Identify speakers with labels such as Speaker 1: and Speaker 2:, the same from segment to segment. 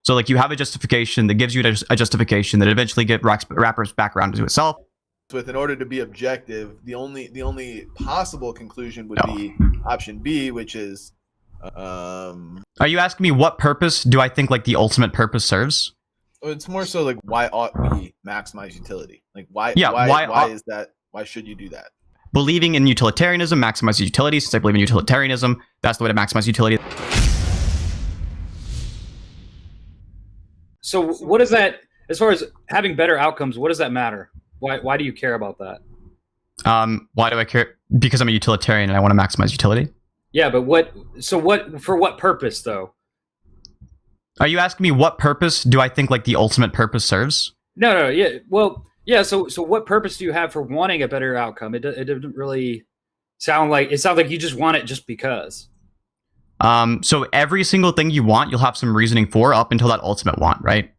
Speaker 1: So like you have a justification that gives you a justification that eventually wrappers back around to itself.
Speaker 2: In order to be objective, the only possible conclusion would be option B, which is.
Speaker 1: Are you asking me what purpose do I think like the ultimate purpose serves?
Speaker 2: It's more so like why ought we maximize utility? Like why is that? Why should you do that?
Speaker 1: Believing in utilitarianism maximizes utility. Since I believe in utilitarianism, that's the way to maximize utility.
Speaker 3: So what is that, as far as having better outcomes, what does that matter? Why do you care about that?
Speaker 1: Why do I care? Because I'm a utilitarian and I want to maximize utility.
Speaker 3: Yeah, but for what purpose though?
Speaker 1: Are you asking me what purpose do I think like the ultimate purpose serves?
Speaker 3: No, yeah. Well, yeah, so what purpose do you have for wanting a better outcome? It doesn't really sound like you just want it just because.
Speaker 1: So every single thing you want, you'll have some reasoning for up until that ultimate want, right?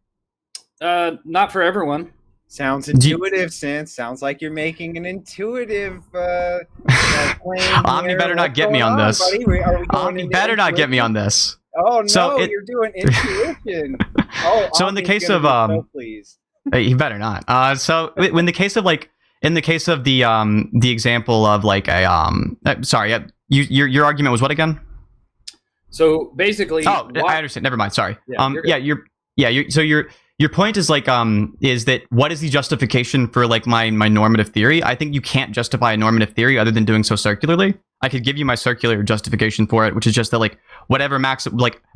Speaker 3: Not for everyone.
Speaker 4: Sounds intuitive, Since. Sounds like you're making an intuitive claim.
Speaker 1: Omni better not get me on this. Omni better not get me on this.
Speaker 4: Oh no, you're doing intuition. Oh,
Speaker 1: so in the case of
Speaker 4: please.
Speaker 1: He better not. So in the case of like, in the case of the example of like a sorry, your argument was what again?
Speaker 3: So basically,
Speaker 1: I understand. Never mind. Sorry.
Speaker 3: Yeah,
Speaker 1: so your point is like is that what is the justification for like my normative theory? I think you can't justify a normative theory other than doing so circularly. I could give you my circular justification for it, which is just that like whatever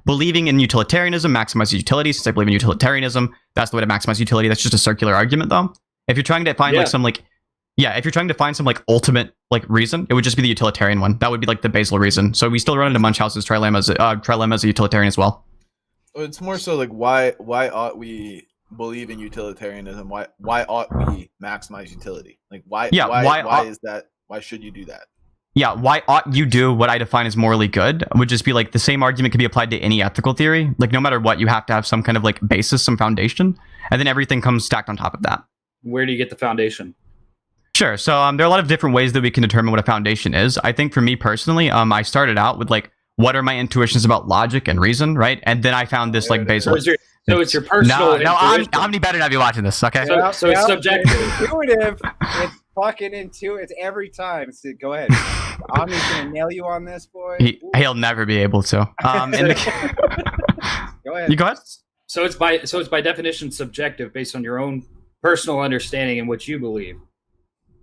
Speaker 1: believing in utilitarianism maximizes utility. Since I believe in utilitarianism, that's the way to maximize utility. That's just a circular argument, though. If you're trying to find if you're trying to find some like ultimate like reason, it would just be the utilitarian one. That would be like the basal reason. So we still run into Munchausen's trilemma as a utilitarian as well.
Speaker 2: It's more so like why ought we believe in utilitarianism? Why ought we maximize utility? Like why is that? Why should you do that?
Speaker 1: Yeah, why ought you do what I define as morally good would just be like the same argument could be applied to any ethical theory. Like no matter what, you have to have some kind of like basis, some foundation, and then everything comes stacked on top of that.
Speaker 3: Where do you get the foundation?
Speaker 1: Sure. So there are a lot of different ways that we can determine what a foundation is. I think for me personally, I started out with like, what are my intuitions about logic and reason, right? And then I found this like basal.
Speaker 3: So it's your personal.
Speaker 1: No, Omni better not be watching this. Okay.
Speaker 3: So it's subjective.
Speaker 4: It's intuitive. It's fucking intuitive every time. So go ahead. Omni's gonna nail you on this, boy.
Speaker 1: He'll never be able to.
Speaker 4: Go ahead.
Speaker 1: You go ahead.
Speaker 3: So it's by definition subjective, based on your own personal understanding and what you believe.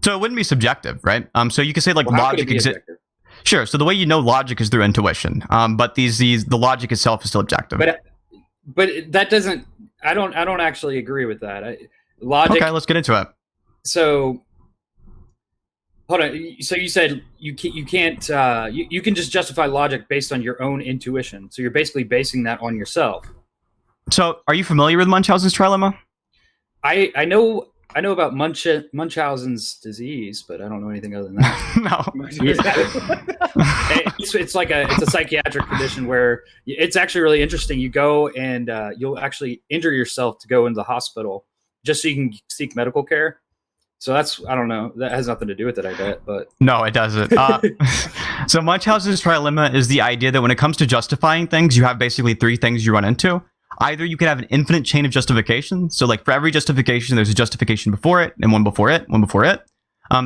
Speaker 1: So it wouldn't be subjective, right? So you could say like logic exists. Sure. So the way you know logic is through intuition, but the logic itself is still objective.
Speaker 3: But that doesn't. I don't actually agree with that. Logic.
Speaker 1: Okay, let's get into it.
Speaker 3: So hold on. So you said you can't. You can just justify logic based on your own intuition. So you're basically basing that on yourself.
Speaker 1: So are you familiar with Munchausen's trilemma?
Speaker 3: I know about Munchausen's disease, but I don't know anything other than that.
Speaker 1: No.
Speaker 3: It's a psychiatric condition where it's actually really interesting. You go and you'll actually injure yourself to go into the hospital just so you can seek medical care. So I don't know. That has nothing to do with it, I bet. But
Speaker 1: no, it doesn't. So Munchausen's trilemma is the idea that when it comes to justifying things, you have basically three things you run into. Either you can have an infinite chain of justification. So like for every justification, there's a justification before it and one before it, one before it.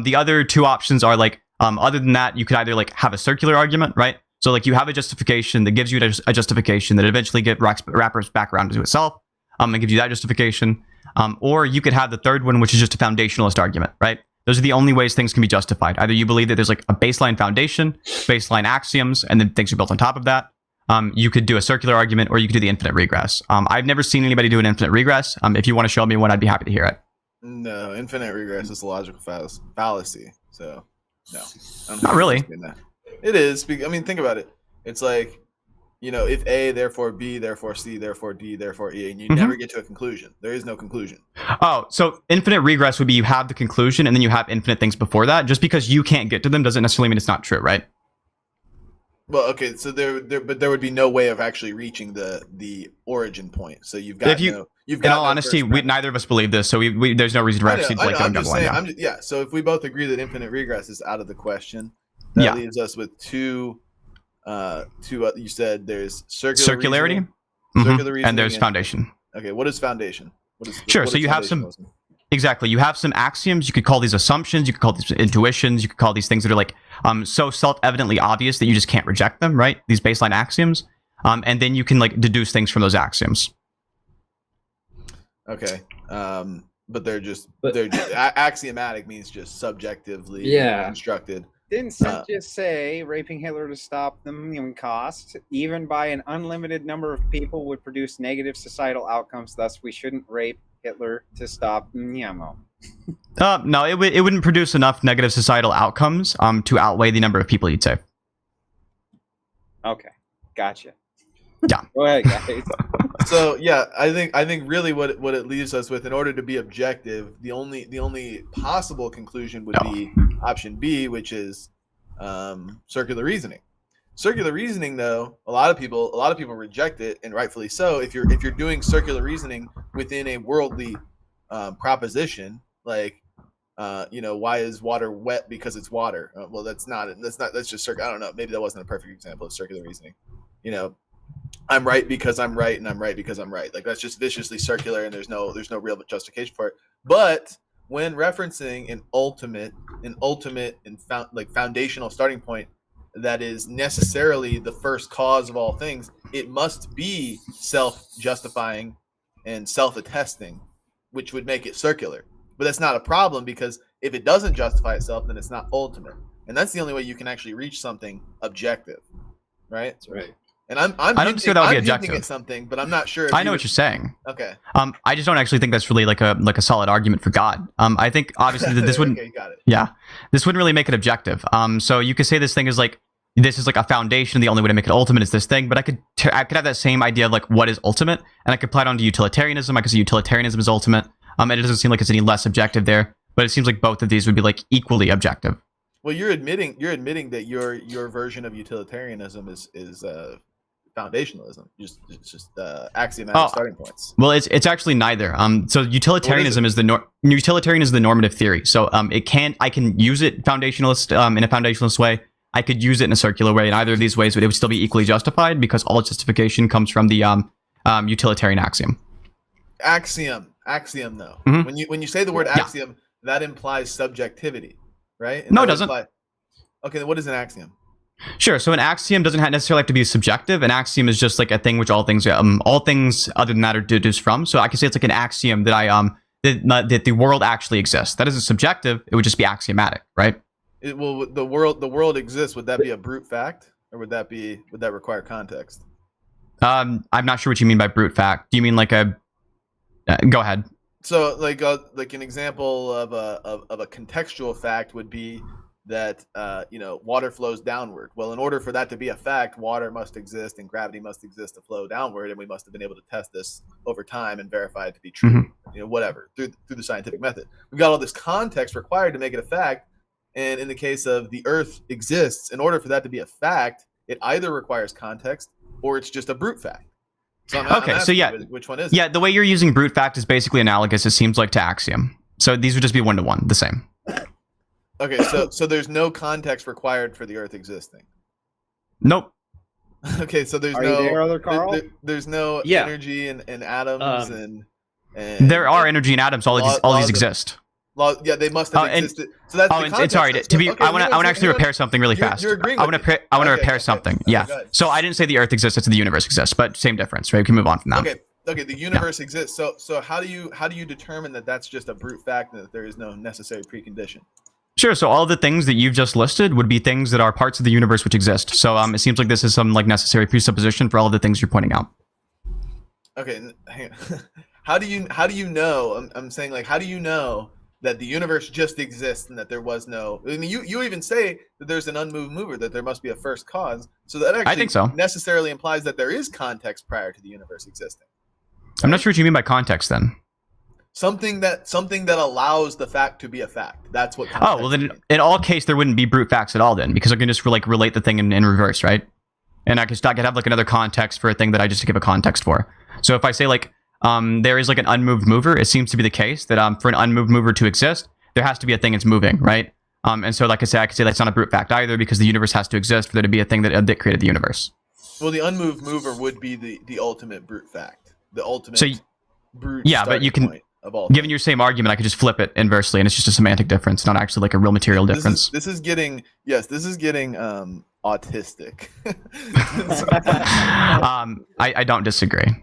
Speaker 1: The other two options are like, other than that, you could either like have a circular argument, right? So like you have a justification that gives you a justification that eventually wrappers back around to itself and gives you that justification. Or you could have the third one, which is just a foundationalist argument, right? Those are the only ways things can be justified. Either you believe that there's like a baseline foundation, baseline axioms, and then things are built on top of that. You could do a circular argument, or you could do the infinite regress. I've never seen anybody do an infinite regress. If you want to show me one, I'd be happy to hear it.
Speaker 2: No, infinite regress is a logical fallacy. So, no.
Speaker 1: Not really.
Speaker 2: It is. I mean, think about it. It's like, if A, therefore B, therefore C, therefore D, therefore E, and you never get to a conclusion. There is no conclusion.
Speaker 1: Oh, so infinite regress would be you have the conclusion, and then you have infinite things before that. Just because you can't get to them doesn't necessarily mean it's not true, right?
Speaker 2: Well, okay, so there would be no way of actually reaching the origin point. So you've got in all
Speaker 1: honesty, neither of us believe this, so we there's no reason to actually like go down the line.
Speaker 2: Yeah. So if we both agree that infinite regress is out of the question, that leaves us with two. You said there's circularity. Circular reasoning.
Speaker 1: And there's foundation.
Speaker 2: Okay, what is foundation?
Speaker 1: Sure. So you have some. Exactly. You have some axioms. You could call these assumptions. You could call these intuitions. You could call these things that are like so self-evidently obvious that you just can't reject them, right? These baseline axioms. And then you can like deduce things from those axioms.
Speaker 2: Okay. But they're just axiomatic means just subjectively constructed.
Speaker 4: Didn't Sinthe just say raping Hitler to stop the million cost, even by an unlimited number of people, would produce negative societal outcomes? Thus, we shouldn't rape Hitler to stop Nyamo.
Speaker 1: No, it wouldn't produce enough negative societal outcomes to outweigh the number of people you'd save.
Speaker 4: Okay, gotcha.
Speaker 1: Yeah.
Speaker 4: Go ahead, guys.
Speaker 2: So yeah, I think really what it leaves us with, in order to be objective, the only possible conclusion would be option B, which is circular reasoning. Circular reasoning, though, a lot of people reject it, and rightfully so. If you're doing circular reasoning within a worldly proposition, like why is water wet because it's water? Well, that's just I don't know. Maybe that wasn't a perfect example of circular reasoning. I'm right because I'm right, and I'm right because I'm right. Like, that's just viciously circular, and there's no real justification for it. But when referencing an ultimate and foundational starting point that is necessarily the first cause of all things, it must be self-justifying and self-attesting, which would make it circular. But that's not a problem, because if it doesn't justify itself, then it's not ultimate, and that's the only way you can actually reach something objective, right?
Speaker 3: That's right.
Speaker 2: And I'm
Speaker 1: I don't see that would be objective.
Speaker 2: At something, but I'm not sure.
Speaker 1: I know what you're saying.
Speaker 2: Okay.
Speaker 1: I just don't actually think that's really like a solid argument for God. I think obviously that this wouldn't.
Speaker 2: Okay, got it.
Speaker 1: Yeah, this wouldn't really make it objective. So you could say this thing is like, this is like a foundation. The only way to make it ultimate is this thing. But I could have that same idea of like what is ultimate, and I could apply it onto utilitarianism. I could say utilitarianism is ultimate. And it doesn't seem like it's any less objective there. But it seems like both of these would be like equally objective.
Speaker 2: Well, you're admitting that your version of utilitarianism is foundationalism, just axiomatic starting points.
Speaker 1: Well, it's actually neither. So utilitarianism is the normative theory. So I can use it foundationalist in a foundationalist way. I could use it in a circular way. In either of these ways, but it would still be equally justified, because all justification comes from the utilitarian axiom.
Speaker 2: Axiom though.
Speaker 1: Mm-hmm.
Speaker 2: When you say the word axiom, that implies subjectivity, right? And
Speaker 1: no, it doesn't.
Speaker 2: Okay, then what is an axiom?
Speaker 1: Sure. So an axiom doesn't necessarily have to be subjective. An axiom is just like a thing which all things other than that are deduced from. So I can say it's like an axiom that that the world actually exists. That isn't subjective. It would just be axiomatic, right?
Speaker 2: The world exists. Would that be a brute fact, or would that require context?
Speaker 1: I'm not sure what you mean by brute fact. Do you mean like a? Go ahead.
Speaker 2: So like an example of a contextual fact would be that water flows downward. Well, in order for that to be a fact, water must exist and gravity must exist to flow downward, and we must have been able to test this over time and verify it to be true.
Speaker 1: Mm-hmm.
Speaker 2: Whatever, through the scientific method. We've got all this context required to make it a fact, and in the case of the Earth exists, in order for that to be a fact, it either requires context or it's just a brute fact. So which one is it?
Speaker 1: The way you're using brute fact is basically analogous, it seems like, to axiom. So these would just be one-to-one, the same.
Speaker 2: Okay, so there's no context required for the Earth existing.
Speaker 1: Nope.
Speaker 2: Okay, so there's there's no energy and atoms and
Speaker 1: there are energy and atoms. All these exist.
Speaker 2: They must have existed. So that's the context.
Speaker 1: Sorry. I want to actually repair something really fast.
Speaker 2: You're agreeing.
Speaker 1: I want to repair something. Yeah. So I didn't say the Earth exists. It's the universe exists, but same difference, right? We can move on from that.
Speaker 2: Okay. The universe exists. So how do you determine that that's just a brute fact and that there is no necessary precondition?
Speaker 1: Sure. So all the things that you've just listed would be things that are parts of the universe which exist. So it seems like this is some like necessary presupposition for all of the things you're pointing out.
Speaker 2: Okay. Hang on. How do you know? I'm saying, like, how do you know that the universe just exists and that there was no? I mean, you even say that there's an unmoved mover, that there must be a first cause. So that actually
Speaker 1: I think so.
Speaker 2: necessarily implies that there is context prior to the universe existing. Right?
Speaker 1: I'm not sure what you mean by context then.
Speaker 2: Something that allows the fact to be a fact. That's what.
Speaker 1: Oh, well, then in all case there wouldn't be brute facts at all then, because I can just like relate the thing in reverse, right? And I could have like another context for a thing that I just give a context for. So if I say like there is like an unmoved mover, it seems to be the case that for an unmoved mover to exist, there has to be a thing that's moving, right? And so like I could say that's not a brute fact either, because the universe has to exist for there to be a thing that created the universe.
Speaker 2: Well, the unmoved mover would be the ultimate brute fact, the ultimate
Speaker 1: So
Speaker 2: brute.
Speaker 1: yeah, but you can-
Speaker 2: point of all.
Speaker 1: Given your same argument, I could just flip it inversely, and it's just a semantic difference, not actually like a real material difference.
Speaker 2: This is getting autistic.
Speaker 1: I don't disagree.